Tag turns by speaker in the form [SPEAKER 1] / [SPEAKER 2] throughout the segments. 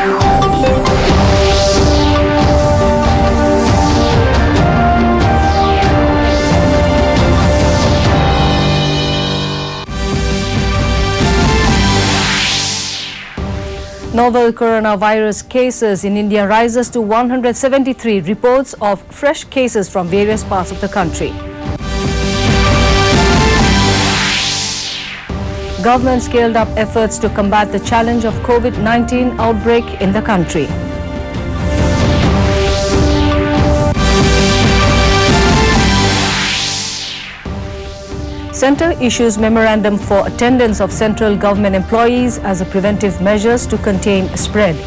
[SPEAKER 1] Novel coronavirus cases in India rises to 173, reports of fresh cases from various parts of the country. Government scaled up efforts to combat the challenge of COVID-19 outbreak in the country. Centre issues memorandum for attendance of central government employees as a preventive measures to contain spread.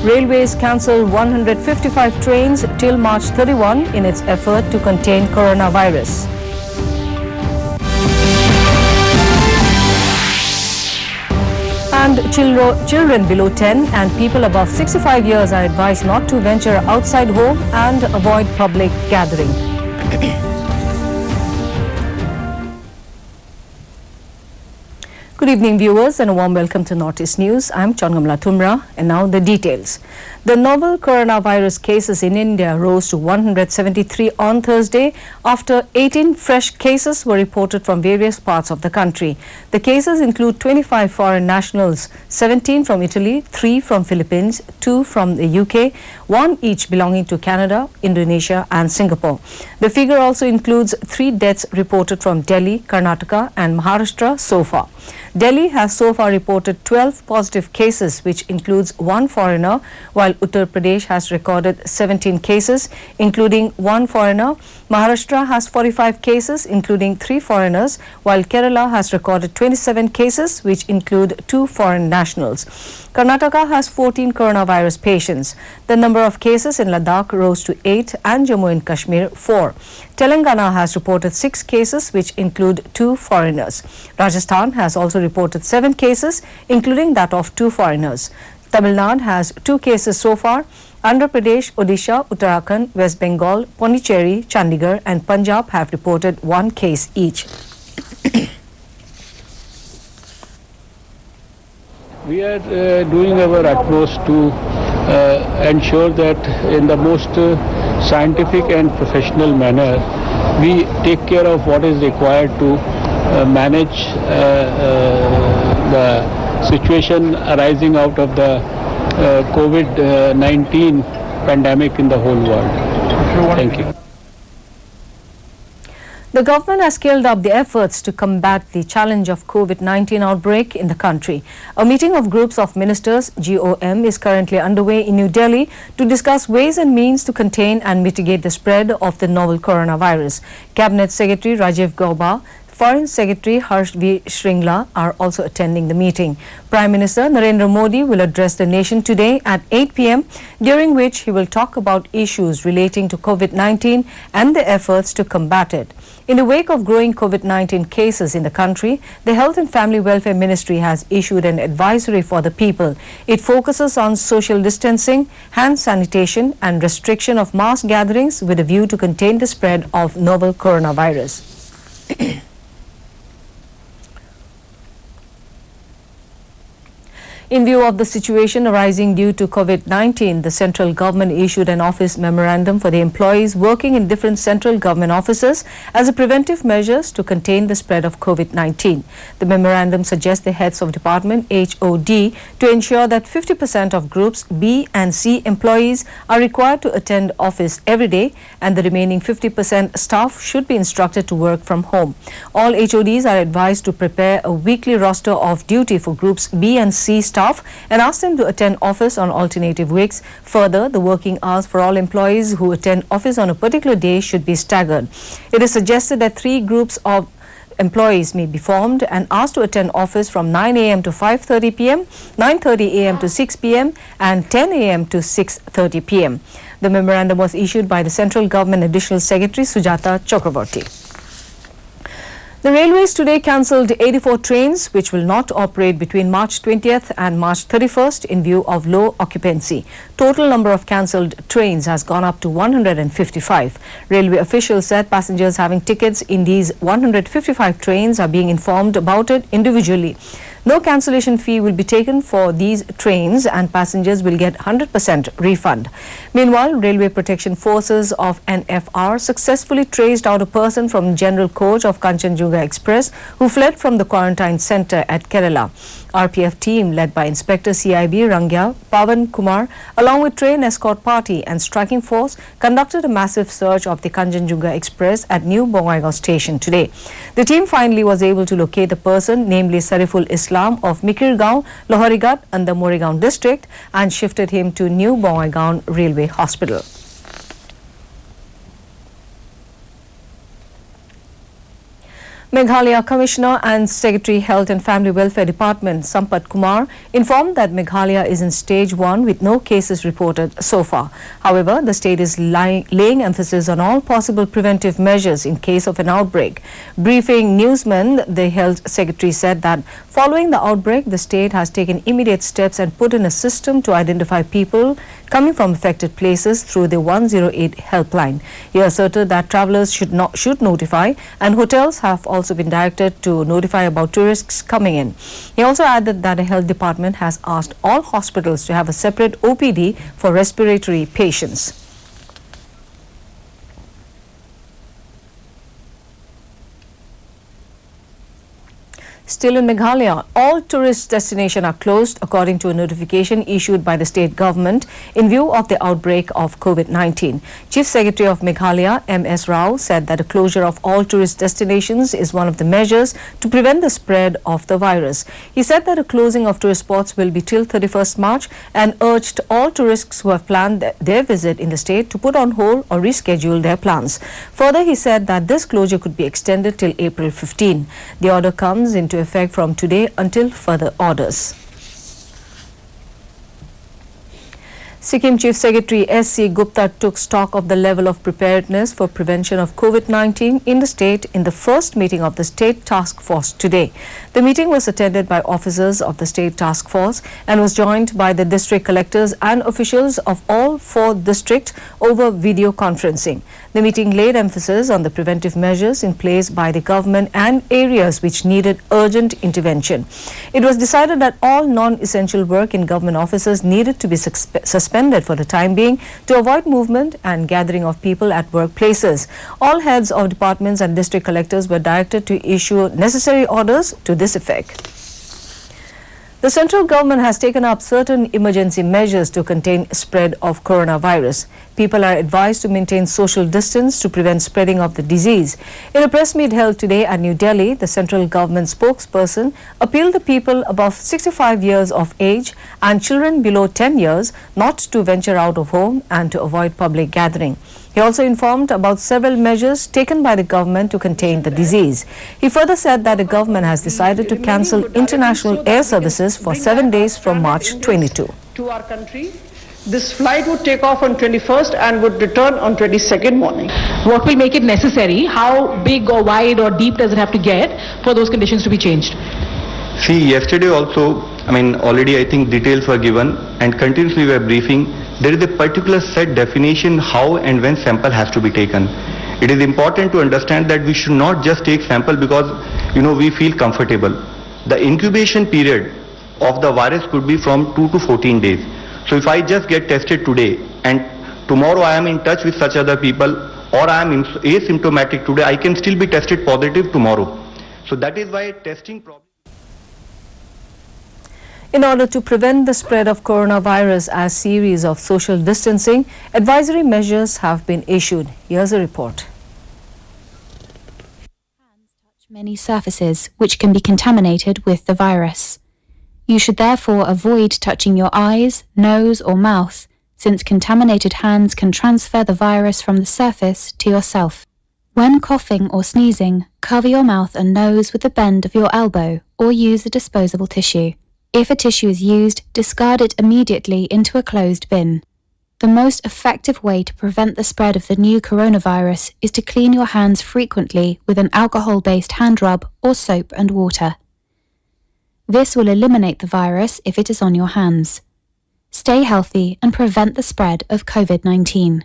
[SPEAKER 1] Railways cancel 155 trains till March 31 in its effort to contain coronavirus. And children below 10 and people above 65 years are advised not to venture outside home and avoid public gathering. Good evening, viewers, and a warm welcome to Northeast News. I'm Changamla Tumra, and now the details. The novel coronavirus cases in India rose to 173 on Thursday after 18 fresh cases were reported from various parts of the country. The cases include 25 foreign nationals, 17 from Italy, 3 from Philippines, 2 from the UK, 1 each belonging to Canada, Indonesia and Singapore. The figure also includes 3 deaths reported from Delhi, Karnataka and Maharashtra so far. Delhi has so far reported 12 positive cases, which includes 1 foreigner, while Uttar Pradesh has recorded 17 cases, including 1 foreigner. Maharashtra has 45 cases, including 3 foreigners, while Kerala has recorded 27 cases, which include 2 foreign nationals. Karnataka has 14 coronavirus patients. The number of cases in Ladakh rose to 8 and Jammu and Kashmir 4. Telangana has reported 6 cases, which include 2 foreigners. Rajasthan has also reported 7 cases, including that of 2 foreigners. Tamil Nadu has 2 cases so far. Andhra Pradesh, Odisha, Uttarakhand, West Bengal, Pondicherry, Chandigarh and Punjab have reported 1 case each.
[SPEAKER 2] We are doing our utmost to ensure that in the most scientific and professional manner we take care of what is required to manage the situation arising out of the COVID-19 pandemic in the whole world. Thank you.
[SPEAKER 1] The government has scaled up the efforts to combat the challenge of COVID-19 outbreak in the country. A meeting of groups of ministers, GOM, is currently underway in New Delhi to discuss ways and means to contain and mitigate the spread of the novel coronavirus. Cabinet Secretary Rajiv Gauba, Foreign Secretary Harsh V. Shringla are also attending the meeting. Prime Minister Narendra Modi will address the nation today at 8 p.m, during which he will talk about issues relating to COVID-19 and the efforts to combat it. In the wake of growing COVID-19 cases in the country, the Health and Family Welfare Ministry has issued an advisory for the people. It focuses on social distancing, hand sanitation and restriction of mass gatherings with a view to contain the spread of novel coronavirus. In view of the situation arising due to COVID-19, the central government issued an office memorandum for the employees working in different central government offices as a preventive measures to contain the spread of COVID-19. The memorandum suggests the heads of department HOD to ensure that 50% of groups B and C employees are required to attend office every day and the remaining 50% staff should be instructed to work from home. All HODs are advised to prepare a weekly roster of duty for groups B and C staff and ask them to attend office on alternative weeks. Further, the working hours for all employees who attend office on a particular day should be staggered. It is suggested that 3 groups of employees may be formed and asked to attend office from 9 a.m. to 5:30 p.m., 9:30 a.m. to 6 p.m. and 10 a.m. to 6:30 p.m. The memorandum was issued by the Central Government Additional Secretary Sujata Chakraborty. The railways today cancelled 84 trains which will not operate between March 20th and March 31st in view of low occupancy. Total number of cancelled trains has gone up to 155. Railway officials said passengers having tickets in these 155 trains are being informed about it individually. No cancellation fee will be taken for these trains and passengers will get 100% refund. Meanwhile, Railway Protection Forces of NFR successfully traced out a person from general coach of Kanchenjunga Express who fled from the quarantine centre at Kerala. RPF team led by Inspector CIB Rangya Pavan Kumar along with train escort party and striking force conducted a massive search of the Kanchenjunga Express at New Bongaigaon station today. The team finally was able to locate the person, namely Sariful Islam of Mikirgaon, Loharigat and the Moregaon district, and shifted him to New Bongaigaon Railway Hospital. Meghalaya Commissioner and Secretary Health and Family Welfare Department Sampat Kumar informed that Meghalaya is in stage 1 with no cases reported so far. However, the state is laying emphasis on all possible preventive measures in case of an outbreak. Briefing newsmen, the Health Secretary said that following the outbreak, the state has taken immediate steps and put in a system to identify people coming from affected places through the 108 helpline. He asserted that travellers should notify, and hotels have also been directed to notify about tourists coming in. He also added that the health department has asked all hospitals to have a separate OPD for respiratory patients. Still in Meghalaya, all tourist destinations are closed according to a notification issued by the state government in view of the outbreak of COVID-19. Chief Secretary of Meghalaya, M.S. Rao, said that the closure of all tourist destinations is one of the measures to prevent the spread of the virus. He said that the closing of tourist spots will be till 31st March and urged all tourists who have planned their visit in the state to put on hold or reschedule their plans. Further, he said that this closure could be extended till April 15. The order comes into effect from today until further orders. Sikkim Chief Secretary S.C. Gupta took stock of the level of preparedness for prevention of COVID-19 in the state in the first meeting of the State Task Force today. The meeting was attended by officers of the State Task Force and was joined by the district collectors and officials of all 4 districts over video conferencing. The meeting laid emphasis on the preventive measures in place by the government and areas which needed urgent intervention. It was decided that all non-essential work in government offices needed to be suspended for the time being to avoid movement and gathering of people at workplaces. All heads of departments and district collectors were directed to issue necessary orders to this effect. The central government has taken up certain emergency measures to contain spread of coronavirus. People are advised to maintain social distance to prevent spreading of the disease. In a press meet held today at New Delhi, the central government spokesperson appealed to people above 65 years of age and children below 10 years not to venture out of home and to avoid public gathering. He also informed about several measures taken by the government to contain the disease. He further said that the government has decided to cancel international air services for 7 days from March 22.
[SPEAKER 3] To our country, this flight would take off on 21st and would return on 22nd morning.
[SPEAKER 4] What will make it necessary? How big or wide or deep does it have to get for those conditions to be changed?
[SPEAKER 5] See, yesterday also, already I think details were given and continuously we are briefing. There is a particular set definition how and when sample has to be taken. It is important to understand that we should not just take sample because, we feel comfortable. The incubation period of the virus could be from 2 to 14 days. So if I just get tested today and tomorrow I am in touch with such other people or I am asymptomatic today, I can still be tested positive tomorrow. So that is why testing problem.
[SPEAKER 1] In order to prevent the spread of coronavirus as series of social distancing, advisory measures have been issued. Here's a report.
[SPEAKER 6] Hands touch many surfaces which can be contaminated with the virus. You should therefore avoid touching your eyes, nose or mouth, since contaminated hands can transfer the virus from the surface to yourself. When coughing or sneezing, cover your mouth and nose with the bend of your elbow or use a disposable tissue. If a tissue is used, discard it immediately into a closed bin. The most effective way to prevent the spread of the new coronavirus is to clean your hands frequently with an alcohol-based hand rub or soap and water. This will eliminate the virus if it is on your hands. Stay healthy and prevent the spread of COVID-19.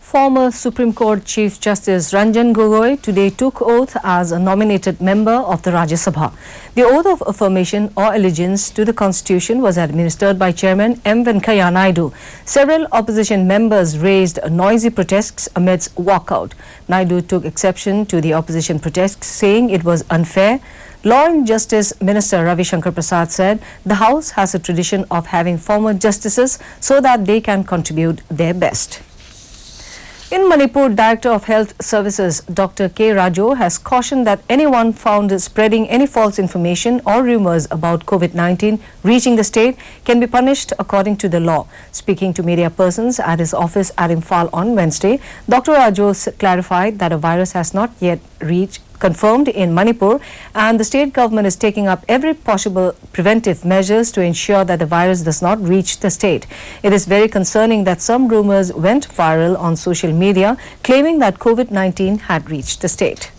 [SPEAKER 1] Former Supreme Court Chief Justice Ranjan Gogoi today took oath as a nominated member of the Rajya Sabha. The oath of affirmation or allegiance to the Constitution was administered by Chairman M. Venkaiah Naidu. Several opposition members raised noisy protests amidst walkout. Naidu took exception to the opposition protests, saying it was unfair. Law and Justice Minister Ravi Shankar Prasad said the House has a tradition of having former justices so that they can contribute their best. In Manipur, Director of Health Services Dr. K. Rajo has cautioned that anyone found spreading any false information or rumors about COVID-19 reaching the state can be punished according to the law. Speaking to media persons at his office at Imphal on Wednesday, Dr. Rajo clarified that a virus has not yet confirmed in Manipur, and the state government is taking up every possible preventive measures to ensure that the virus does not reach the state. It is very concerning that some rumors went viral on social media claiming that COVID-19 had reached the state.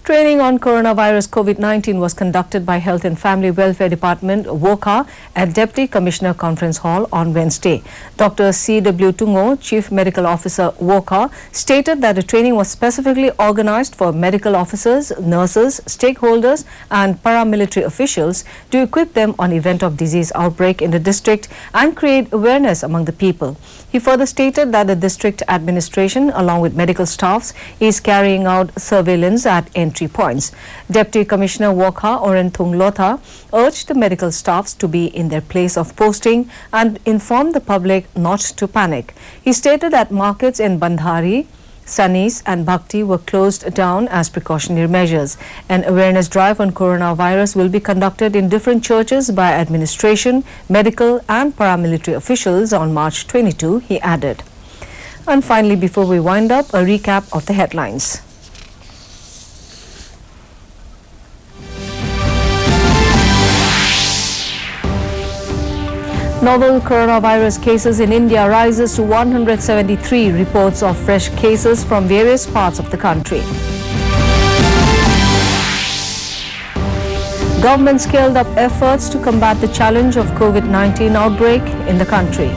[SPEAKER 1] Training on coronavirus COVID-19 was conducted by Health and Family Welfare Department, WOCA, at Deputy Commissioner Conference Hall on Wednesday. Dr. C.W. Tungo, Chief Medical Officer, WOCA, stated that the training was specifically organized for medical officers, nurses, stakeholders and paramilitary officials to equip them on event of disease outbreak in the district and create awareness among the people. He further stated that the district administration, along with medical staffs, is carrying out surveillance at entry points. Deputy Commissioner WOCA, Orenthung Lotha, urged the medical staffs to be in their place of posting and inform the public not to panic. He stated that markets in Bandhari, Sanis and Bhakti were closed down as precautionary measures. An awareness drive on coronavirus will be conducted in different churches by administration, medical and paramilitary officials on March 22, he added. And finally, before we wind up, a recap of the headlines. Novel coronavirus cases in India rises to 173, reports of fresh cases from various parts of the country. Government scaled up efforts to combat the challenge of COVID-19 outbreak in the country.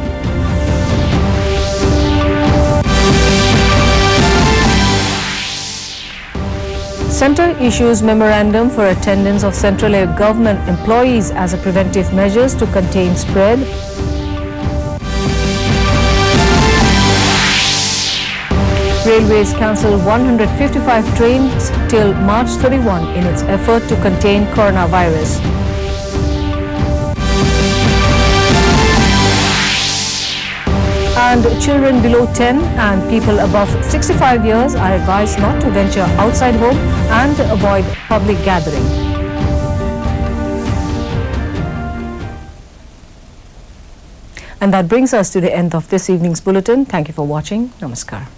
[SPEAKER 1] Centre issues memorandum for attendance of central government employees as a preventive measures to contain spread. Railways cancelled 155 trains till March 31 in its effort to contain coronavirus. And children below 10 and people above 65 years are advised not to venture outside home and avoid public gathering. And that brings us to the end of this evening's bulletin. Thank you for watching. Namaskar.